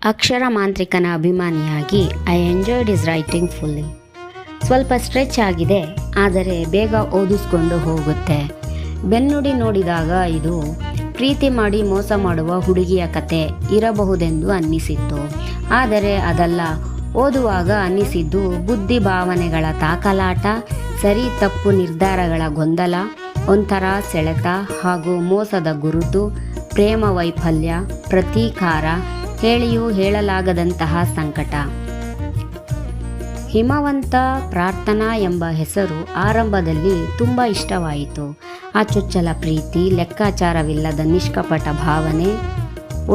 ಅಕ್ಷರ ಮಾಂತ್ರಿಕನ ಅಭಿಮಾನಿಯಾಗಿ I enjoyed his writing fully. ಸ್ವಲ್ಪ ಸ್ಟ್ರೆಚ್ ಆಗಿದೆ, ಆದರೆ ಬೇಗ ಓದಿಸ್ಕೊಂಡು ಹೋಗುತ್ತೆ. ಬೆನ್ನುಡಿ ನೋಡಿದಾಗ ಇದು ಪ್ರೀತಿ ಮಾಡಿ ಮೋಸ ಮಾಡುವ ಹುಡುಗಿಯ ಕತೆ ಇರಬಹುದೆಂದು ಅನ್ನಿಸಿತ್ತು. ಆದರೆ ಅದಲ್ಲ. ಓದುವಾಗ ಅನ್ನಿಸಿದ್ದು ಬುದ್ಧಿ ಭಾವನೆಗಳ ತಾಕಲಾಟ, ಸರಿ ತಪ್ಪು ನಿರ್ಧಾರಗಳ ಗೊಂದಲ, ಒಂಥರ ಸೆಳೆತ ಹಾಗೂ ಮೋಸದ ಗುರುತು, ಪ್ರೇಮ ವೈಫಲ್ಯ, ಪ್ರತೀಕಾರ, ಹೇಳಿಯೂ ಹೇಳಲಾಗದಂತಹ ಸಂಕಟ. ಹಿಮವಂತ ಪ್ರಾರ್ಥನಾ ಎಂಬ ಹೆಸರು ಆರಂಭದಲ್ಲಿ ತುಂಬ ಇಷ್ಟವಾಯಿತು. ಆ ಚೊಚ್ಚಲ ಪ್ರೀತಿ, ಲೆಕ್ಕಾಚಾರವಿಲ್ಲದ ನಿಷ್ಕಪಟ ಭಾವನೆ,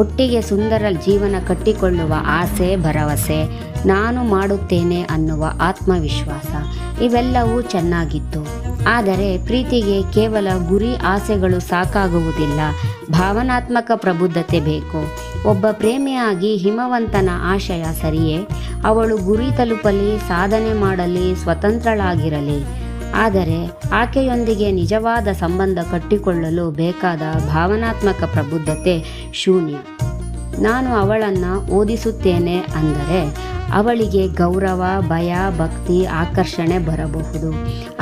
ಒಟ್ಟಿಗೆ ಸುಂದರ ಜೀವನ ಕಟ್ಟಿಕೊಳ್ಳುವ ಆಸೆ, ಭರವಸೆ, ನಾನು ಮಾಡುತ್ತೇನೆ ಅನ್ನುವ ಆತ್ಮವಿಶ್ವಾಸ, ಇವೆಲ್ಲವೂ ಚೆನ್ನಾಗಿತ್ತು. ಆದರೆ ಪ್ರೀತಿಗೆ ಕೇವಲ ಗುರಿ ಆಸೆಗಳು ಸಾಕಾಗುವುದಿಲ್ಲ, ಭಾವನಾತ್ಮಕ ಪ್ರಬುದ್ಧತೆ ಬೇಕು. ಒಬ್ಬ ಪ್ರೇಮಿಯಾಗಿ ಹಿಮವಂತನ ಆಶಯ ಸರಿಯೇ, ಅವಳು ಗುರಿ ತಲುಪಲಿ, ಸಾಧನೆ ಮಾಡಲಿ, ಸ್ವತಂತ್ರಳಾಗಿರಲಿ. ಆದರೆ ಆಕೆಯೊಂದಿಗೆ ನಿಜವಾದ ಸಂಬಂಧ ಕಟ್ಟಿಕೊಳ್ಳಲು ಬೇಕಾದ ಭಾವನಾತ್ಮಕ ಪ್ರಬುದ್ಧತೆ ಶೂನ್ಯ. ನಾನು ಅವಳನ್ನು ಓದಿಸುತ್ತೇನೆ ಅಂದರೆ ಅವಳಿಗೆ ಗೌರವ, ಭಯ, ಭಕ್ತಿ, ಆಕರ್ಷಣೆ ಬರಬಹುದು.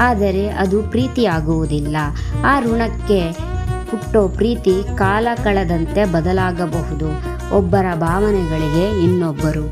ಆದರೆ ಅದು ಪ್ರೀತಿಯಾಗುವುದಿಲ್ಲ. ಆ ಋಣಕ್ಕೆ ಹುಟ್ಟೋ ಪ್ರೀತಿ ಕಾಲ ಕಳೆದಂತೆ ಬದಲಾಗಬಹುದು. ಒಬ್ಬರ ಭಾವನೆಗಳಿಗೆ ಇನ್ನೊಬ್ಬರು